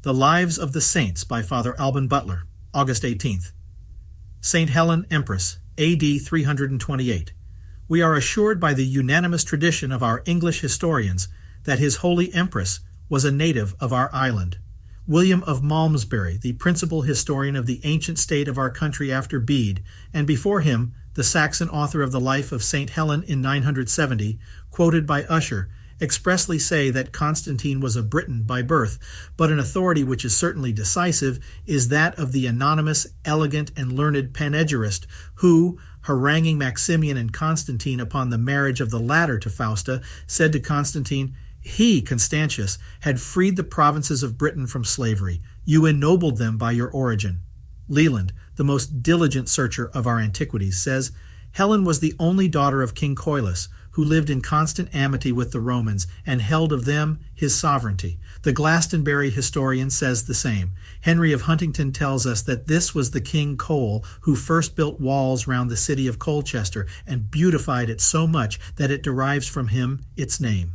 The Lives of the Saints by Father Alban Butler, August 18th. St. Helen, Empress, A.D. 328. We are assured by the unanimous tradition of our English historians that His Holy Empress was a native of our island. William of Malmesbury, the principal historian of the ancient state of our country after Bede, and before him the Saxon author of the life of St. Helen in 970, quoted by Usher, expressly say that Constantine was a Briton by birth, but an authority which is certainly decisive is that of the anonymous, elegant, and learned panegyrist who, haranguing Maximian and Constantine upon the marriage of the latter to Fausta, said to Constantine, "He, Constantius, had freed the provinces of Britain from slavery. You ennobled them by your origin." Leland, the most diligent searcher of our antiquities, says, Helen was the only daughter of King Coilus, who lived in constant amity with the Romans and held of them his sovereignty. The Glastonbury historian says the same. Henry of Huntingdon tells us that this was the King Cole who first built walls round the city of Colchester and beautified it so much that it derives from him its name.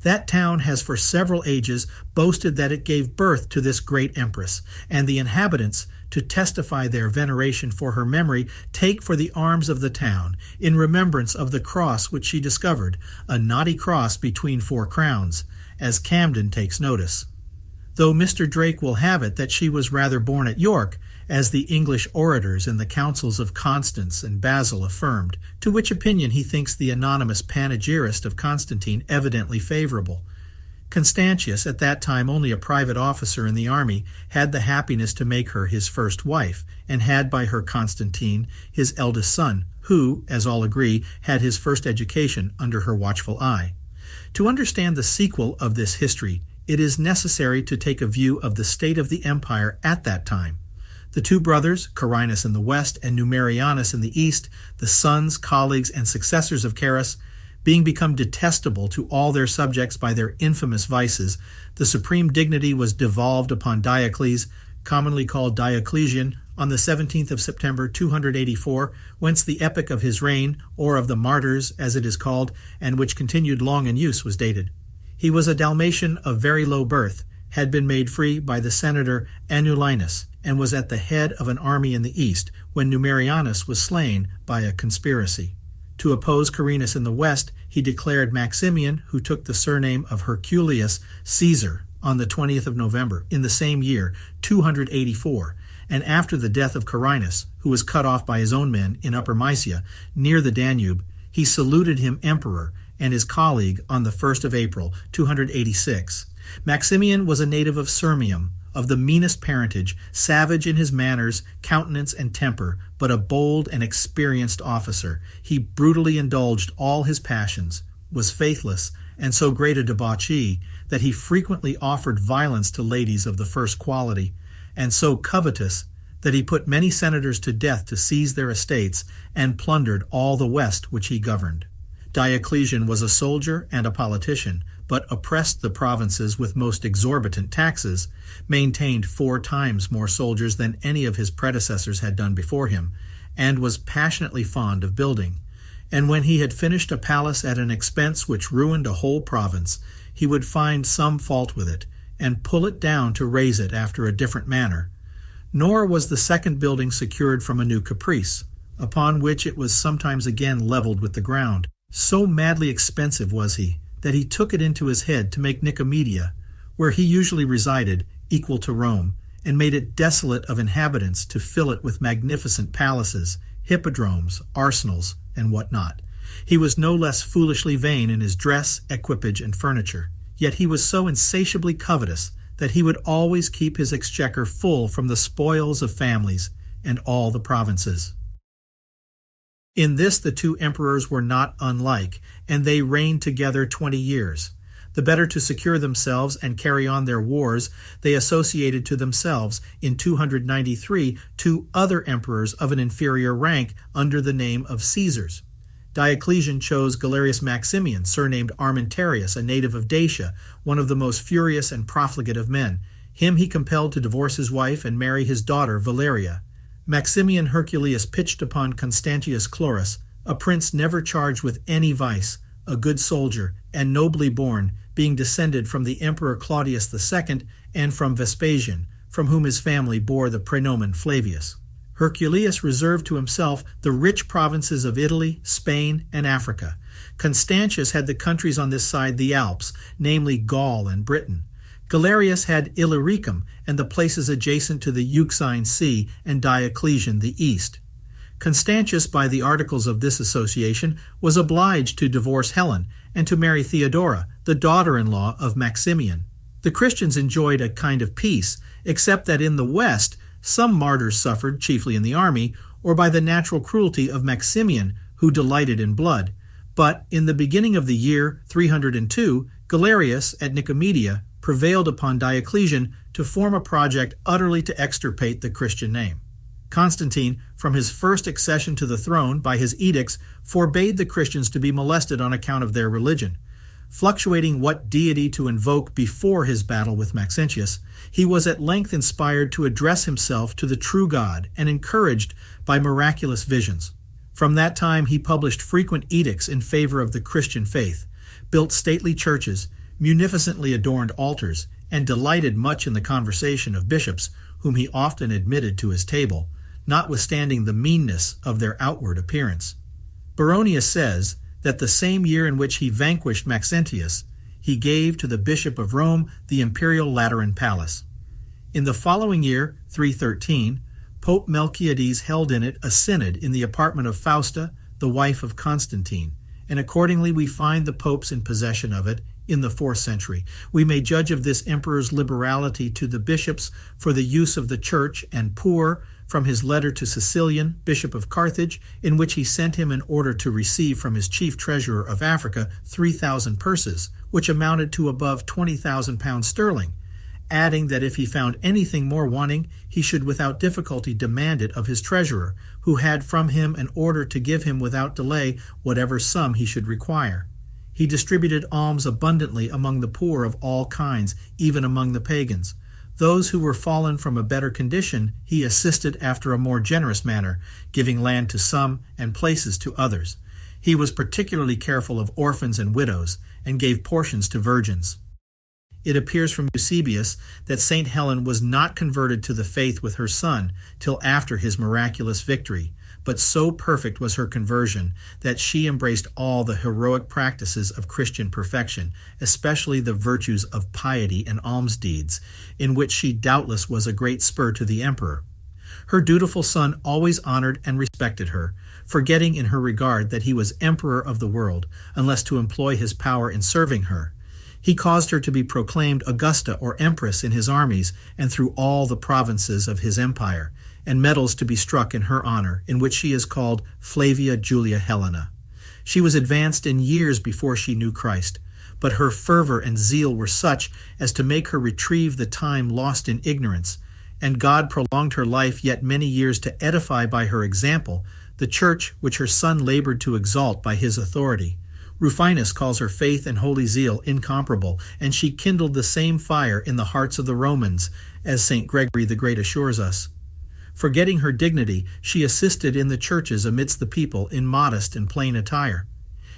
That town has for several ages boasted that it gave birth to this great empress, and the inhabitants, to testify their veneration for her memory, take for the arms of the town, in remembrance of the cross which she discovered, a knotty cross between 4 crowns, as Camden takes notice. Though Mr. Drake will have it that she was rather born at York, as the English orators in the councils of Constance and Basil affirmed, to which opinion he thinks the anonymous panegyrist of Constantine evidently favorable. Constantius, at that time only a private officer in the army, had the happiness to make her his first wife, and had by her Constantine, his eldest son, who, as all agree, had his first education under her watchful eye. To understand the sequel of this history, it is necessary to take a view of the state of the empire at that time. The 2 brothers, Carinus in the west and Numerianus in the east, the sons, colleagues, and successors of Carus, being become detestable to all their subjects by their infamous vices, the supreme dignity was devolved upon Diocles, commonly called Diocletian, on the 17th of September 284, whence the epoch of his reign, or of the martyrs, as it is called, and which continued long in use, was dated. He was a Dalmatian of very low birth, had been made free by the senator Anulinus, and was at the head of an army in the east, when Numerianus was slain by a conspiracy. To oppose Carinus in the west, he declared Maximian, who took the surname of Herculius, Caesar, on the 20th of November, in the same year, 284, and after the death of Carinus, who was cut off by his own men in Upper Mysia, near the Danube, he saluted him emperor and his colleague on the 1st of April, 286. Maximian was a native of Sirmium, of the meanest parentage, savage in his manners, countenance, and temper, but a bold and experienced officer. He brutally indulged all his passions, was faithless, and so great a debauchee that he frequently offered violence to ladies of the first quality, and so covetous that he put many senators to death to seize their estates, and plundered all the west which he governed. Diocletian was a soldier and a politician, but oppressed the provinces with most exorbitant taxes, maintained 4 times more soldiers than any of his predecessors had done before him, and was passionately fond of building. And when he had finished a palace at an expense which ruined a whole province, he would find some fault with it, and pull it down to raise it after a different manner. Nor was the second building secured from a new caprice, upon which it was sometimes again leveled with the ground. So madly expensive was he, that he took it into his head to make Nicaea, where he usually resided, equal to Rome, and made it desolate of inhabitants to fill it with magnificent palaces, hippodromes, arsenals, and what not. He was no less foolishly vain in his dress, equipage, and furniture. Yet he was so insatiably covetous that he would always keep his exchequer full from the spoils of families and all the provinces. In this the 2 emperors were not unlike, and they reigned together 20 years. The better to secure themselves and carry on their wars, they associated to themselves, in 293, 2 other emperors of an inferior rank under the name of Caesars. Diocletian chose Galerius Maximian, surnamed Armentarius, a native of Dacia, one of the most furious and profligate of men. Him he compelled to divorce his wife and marry his daughter Valeria. Maximian Herculius pitched upon Constantius Chlorus, a prince never charged with any vice, a good soldier, and nobly born, being descended from the Emperor Claudius II and from Vespasian, from whom his family bore the praenomen Flavius. Herculius reserved to himself the rich provinces of Italy, Spain, and Africa. Constantius had the countries on this side the Alps, namely Gaul and Britain. Galerius had Illyricum and the places adjacent to the Euxine Sea, and Diocletian the east. Constantius, by the articles of this association, was obliged to divorce Helen and to marry Theodora, the daughter-in-law of Maximian. The Christians enjoyed a kind of peace, except that in the west some martyrs suffered, chiefly in the army, or by the natural cruelty of Maximian, who delighted in blood. But in the beginning of the year 302, Galerius at Nicaea prevailed upon Diocletian to form a project utterly to extirpate the Christian name. Constantine, from his first accession to the throne by his edicts, forbade the Christians to be molested on account of their religion. Fluctuating what deity to invoke before his battle with Maxentius, he was at length inspired to address himself to the true God and encouraged by miraculous visions. From that time he published frequent edicts in favor of the Christian faith, built stately churches, munificently adorned altars, and delighted much in the conversation of bishops, whom he often admitted to his table, notwithstanding the meanness of their outward appearance. Baronius says that the same year in which he vanquished Maxentius, he gave to the Bishop of Rome the Imperial Lateran Palace. In the following year, 313, Pope Melchiades held in it a synod in the apartment of Fausta, the wife of Constantine, and accordingly we find the popes in possession of it in the 4th century. We may judge of this emperor's liberality to the bishops for the use of the church and poor from his letter to Cecilian, Bishop of Carthage, in which he sent him in order to receive from his chief treasurer of Africa 3,000 purses, which amounted to above 20,000 pounds sterling, adding that if he found anything more wanting, he should without difficulty demand it of his treasurer, who had from him an order to give him without delay whatever sum he should require. He distributed alms abundantly among the poor of all kinds, even among the pagans. Those who were fallen from a better condition he assisted after a more generous manner, giving land to some and places to others. He was particularly careful of orphans and widows, and gave portions to virgins. It appears from Eusebius that St. Helen was not converted to the faith with her son till after his miraculous victory, but so perfect was her conversion that she embraced all the heroic practices of Christian perfection, especially the virtues of piety and alms deeds, in which she doubtless was a great spur to the emperor. Her dutiful son always honored and respected her, forgetting in her regard that he was emperor of the world, unless to employ his power in serving her. He caused her to be proclaimed Augusta or Empress in his armies and through all the provinces of his empire, and medals to be struck in her honor, in which she is called Flavia Julia Helena. She was advanced in years before she knew Christ, but her fervor and zeal were such as to make her retrieve the time lost in ignorance, and God prolonged her life yet many years to edify by her example the church which her son labored to exalt by his authority. Rufinus calls her faith and holy zeal incomparable, and she kindled the same fire in the hearts of the Romans, as St. Gregory the Great assures us. Forgetting her dignity, she assisted in the churches amidst the people in modest and plain attire,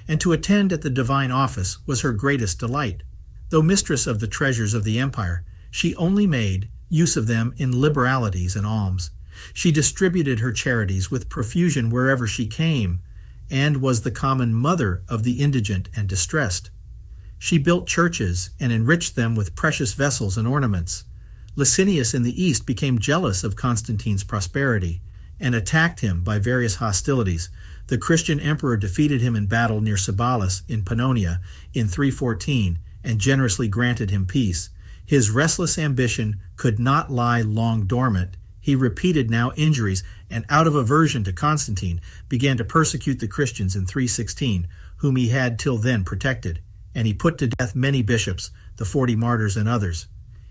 and to attend at the divine office was her greatest delight. Though mistress of the treasures of the empire, she only made use of them in liberalities and alms. She distributed her charities with profusion wherever she came, and was the common mother of the indigent and distressed. She built churches and enriched them with precious vessels and ornaments. Licinius in the east became jealous of Constantine's prosperity and attacked him by various hostilities. The Christian emperor defeated him in battle near Ceballos in Pannonia in 314 and generously granted him peace. His restless ambition could not lie long dormant. He repeated now injuries, and out of aversion to Constantine began to persecute the Christians in 316, whom he had till then protected, and he put to death many bishops, the 40 martyrs and others.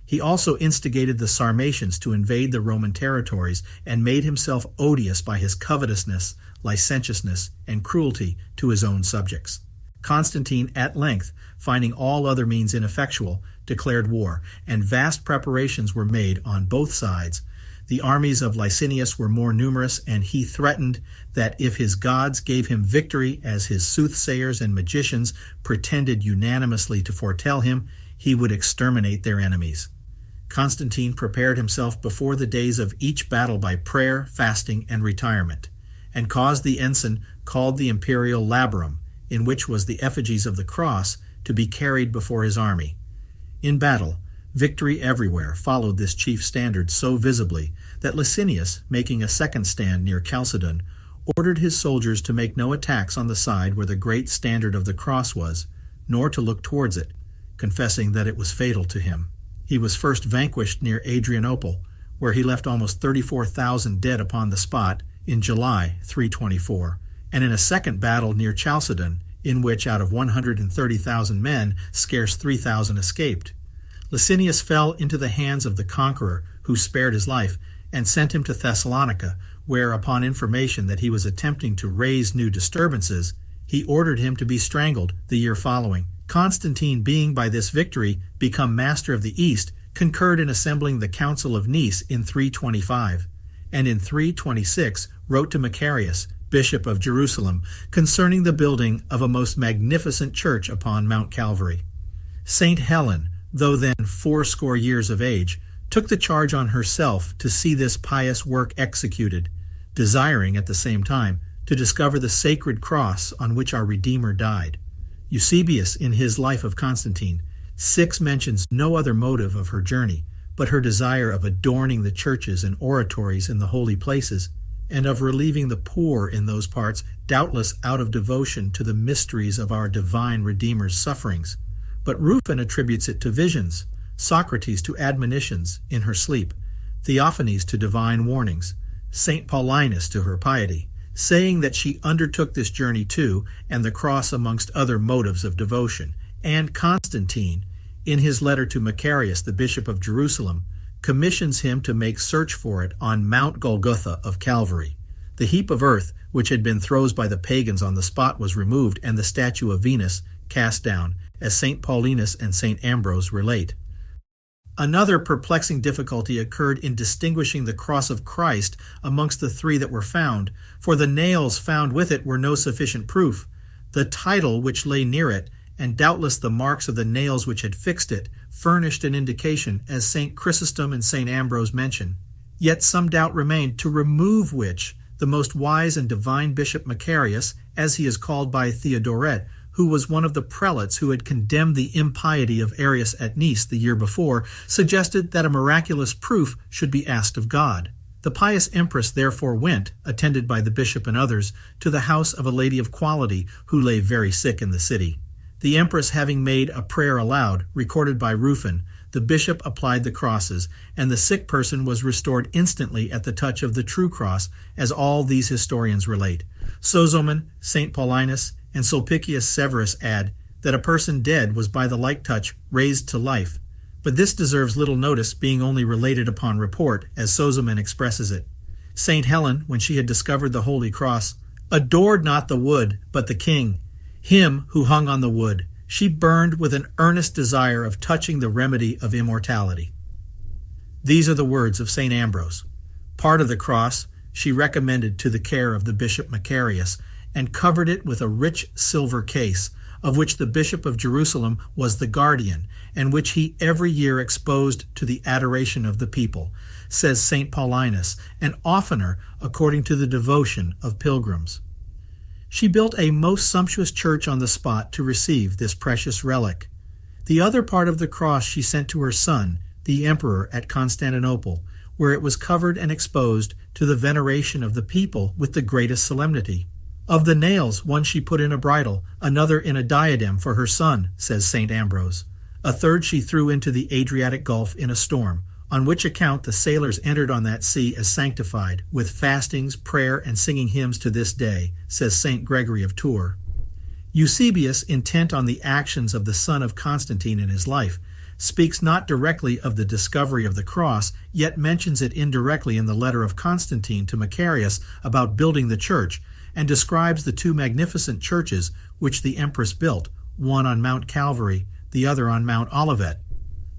He also instigated the Sarmatians to invade the Roman territories and made himself odious by his covetousness, licentiousness, and cruelty to his own subjects. Constantine, at length, finding all other means ineffectual, declared war, and vast preparations were made on both sides. The armies of Licinius were more numerous, and he threatened that if his gods gave him victory, as his soothsayers and magicians pretended unanimously to foretell him, he would exterminate their enemies. Constantine prepared himself before the days of each battle by prayer, fasting, and retirement, and caused the ensign called the Imperial labarum, in which was the effigies of the cross, to be carried before his army. In battle, victory everywhere followed this chief standard so visibly that Licinius, making a second stand near Chalcedon, ordered his soldiers to make no attacks on the side where the great standard of the cross was, nor to look towards it, confessing that it was fatal to him. He was first vanquished near Adrianople, where he left almost 34,000 dead upon the spot in July 324, and in a second battle near Chalcedon, in which out of 130,000 men, scarce 3,000 escaped. Licinius fell into the hands of the conqueror, who spared his life, and sent him to Thessalonica, where, upon information that he was attempting to raise new disturbances, he ordered him to be strangled the year following. Constantine, being by this victory become master of the East, concurred in assembling the Council of Nice in 325, and in 326 wrote to Macarius, Bishop of Jerusalem, concerning the building of a most magnificent church upon Mount Calvary. Saint Helen, though then 80 years of age, took the charge on herself to see this pious work executed, desiring at the same time to discover the sacred cross on which our Redeemer died. Eusebius, in his Life of Constantine, 6 mentions no other motive of her journey, but her desire of adorning the churches and oratories in the holy places, and of relieving the poor in those parts, doubtless out of devotion to the mysteries of our divine Redeemer's sufferings. But Ruffin attributes it to visions, Socrates to admonitions in her sleep, Theophanes to divine warnings, St. Paulinus to her piety, saying that she undertook this journey too, and the cross amongst other motives of devotion. And Constantine, in his letter to Macarius, the Bishop of Jerusalem, commissions him to make search for it on Mount Golgotha of Calvary. The heap of earth which had been thrown by the pagans on the spot was removed, and the statue of Venus cast down, as St. Paulinus and St. Ambrose relate. Another perplexing difficulty occurred in distinguishing the cross of Christ amongst the 3 that were found, for the nails found with it were no sufficient proof. The title which lay near it, and doubtless the marks of the nails which had fixed it, furnished an indication, as St. Chrysostom and St. Ambrose mention. Yet some doubt remained, to remove which the most wise and divine Bishop Macarius, as he is called by Theodoret, who was one of the prelates who had condemned the impiety of Arius at Nice the year before, suggested that a miraculous proof should be asked of God. The pious Empress therefore went, attended by the bishop and others, to the house of a lady of quality who lay very sick in the city. The Empress having made a prayer aloud, recorded by Ruffin, the bishop applied the crosses, and the sick person was restored instantly at the touch of the true cross, as all these historians relate. Sozomen, St. Paulinus, and Sulpicius Severus add that a person dead was by the like touch raised to life, but this deserves little notice, being only related upon report, as Sozomen expresses it. Saint Helen, when she had discovered the holy cross, adored not the wood, but the king, him who hung on the wood. She burned with an earnest desire of touching the remedy of immortality. These are the words of St. Ambrose. Part of the cross she recommended to the care of the Bishop Macarius, and covered it with a rich silver case, of which the Bishop of Jerusalem was the guardian, and which he every year exposed to the adoration of the people, says St. Paulinus, and oftener according to the devotion of pilgrims. She built a most sumptuous church on the spot to receive this precious relic. The other part of the cross she sent to her son, the Emperor, at Constantinople, where it was covered and exposed to the veneration of the people with the greatest solemnity. Of the nails, one she put in a bridle, another in a diadem for her son, says St. Ambrose. A third she threw into the Adriatic Gulf in a storm, on which account the sailors entered on that sea as sanctified, with fastings, prayer, and singing hymns to this day, says St. Gregory of Tours. Eusebius, intent on the actions of the son of Constantine in his life, speaks not directly of the discovery of the cross, yet mentions it indirectly in the letter of Constantine to Macarius about building the church, and describes the 2 magnificent churches which the Empress built, one on Mount Calvary, the other on Mount Olivet.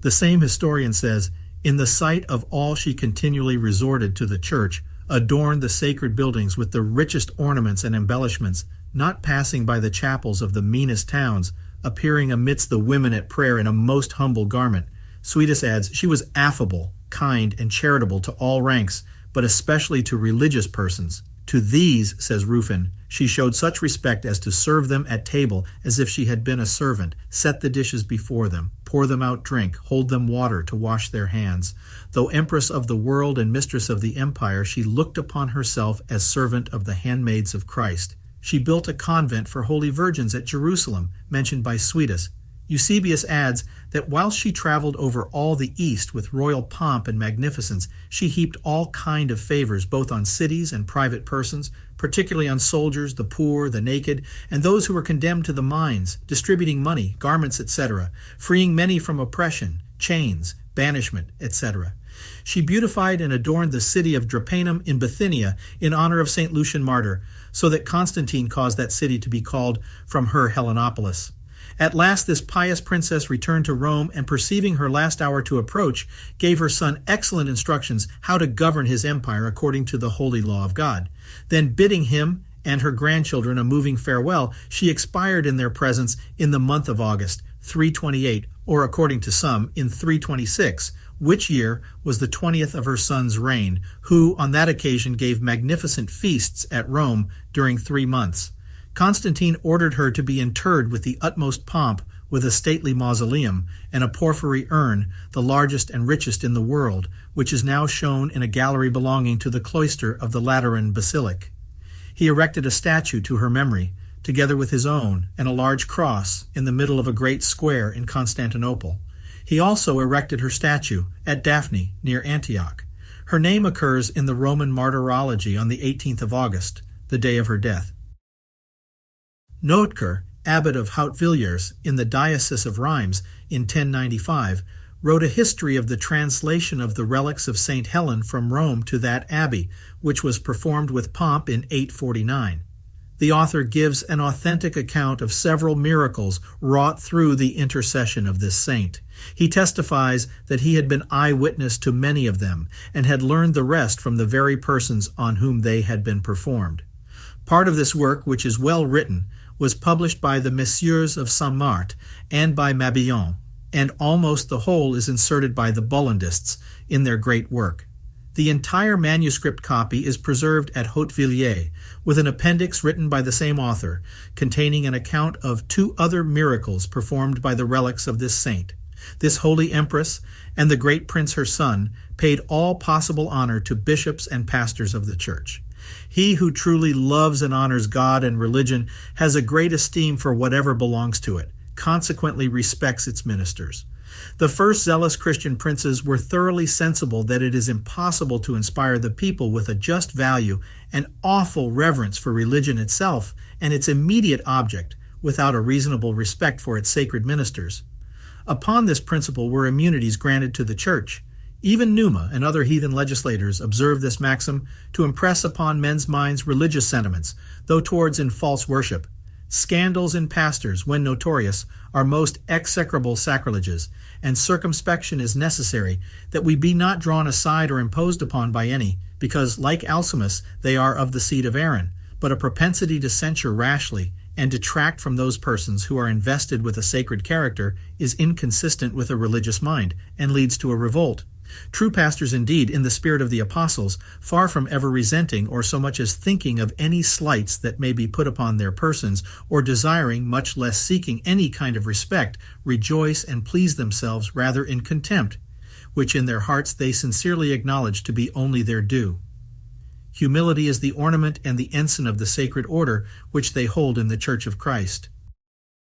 The same historian says, "In the sight of all she continually resorted to the church, adorned the sacred buildings with the richest ornaments and embellishments, not passing by the chapels of the meanest towns, appearing amidst the women at prayer in a most humble garment, Suidas adds, she was affable, kind, and charitable to all ranks, but especially to religious persons. To these, says Ruffin, she showed such respect as to serve them at table as if she had been a servant, set the dishes before them, pour them out drink, hold them water to wash their hands. Though empress of the world and mistress of the empire, she looked upon herself as servant of the handmaids of Christ. She built a convent for holy virgins at Jerusalem, mentioned by Suidas. Eusebius adds that while she traveled over all the East with royal pomp and magnificence, she heaped all kind of favors both on cities and private persons, particularly on soldiers, the poor, the naked, and those who were condemned to the mines, distributing money, garments, etc., freeing many from oppression, chains, banishment, etc. She beautified and adorned the city of Drepanum in Bithynia in honor of St. Lucian Martyr, so that Constantine caused that city to be called from her Helenopolis. At last this pious princess returned to Rome, and perceiving her last hour to approach, gave her son excellent instructions how to govern his empire according to the holy law of God. Then bidding him and her grandchildren a moving farewell, she expired in their presence in the month of August, 328, or according to some, in 326, which year was the 20th of her son's reign, who on that occasion gave magnificent feasts at Rome during 3 months. Constantine ordered her to be interred with the utmost pomp, with a stately mausoleum and a porphyry urn, the largest and richest in the world, which is now shown in a gallery belonging to the cloister of the Lateran Basilic. He erected a statue to her memory, together with his own, and a large cross in the middle of a great square in Constantinople. He also erected her statue at Daphne, near Antioch. Her name occurs in the Roman Martyrology on the 18th of August, the day of her death. Notker, abbot of Hautvilliers in the Diocese of Reims in 1095, wrote a history of the translation of the relics of St. Helen from Rome to that abbey, which was performed with pomp in 849. The author gives an authentic account of several miracles wrought through the intercession of this saint. He testifies that he had been eyewitness to many of them, and had learned the rest from the very persons on whom they had been performed. Part of this work, which is well written, was published by the Messieurs of Saint-Marthe and by Mabillon, and almost the whole is inserted by the Bollandists in their great work. The entire manuscript copy is preserved at Hautvilliers, with an appendix written by the same author, containing an account of 2 other miracles performed by the relics of this saint. This holy empress and the great prince her son paid all possible honor to bishops and pastors of the church. He who truly loves and honors God and religion has a great esteem for whatever belongs to it, consequently respects its ministers. The first zealous Christian princes were thoroughly sensible that it is impossible to inspire the people with a just value and awful reverence for religion itself and its immediate object without a reasonable respect for its sacred ministers. Upon this principle were immunities granted to the Church. Even Numa and other heathen legislators observed this maxim to impress upon men's minds religious sentiments, though towards in false worship. Scandals in pastors, when notorious, are most execrable sacrileges, and circumspection is necessary, that we be not drawn aside or imposed upon by any, because, like Alcimus, they are of the seed of Aaron, but a propensity to censure rashly, and detract from those persons who are invested with a sacred character, is inconsistent with a religious mind, and leads to a revolt. True pastors indeed, in the spirit of the apostles, far from ever resenting or so much as thinking of any slights that may be put upon their persons, or desiring, much less seeking any kind of respect, rejoice and please themselves rather in contempt, which in their hearts they sincerely acknowledge to be only their due. Humility is the ornament and the ensign of the sacred order which they hold in the Church of Christ.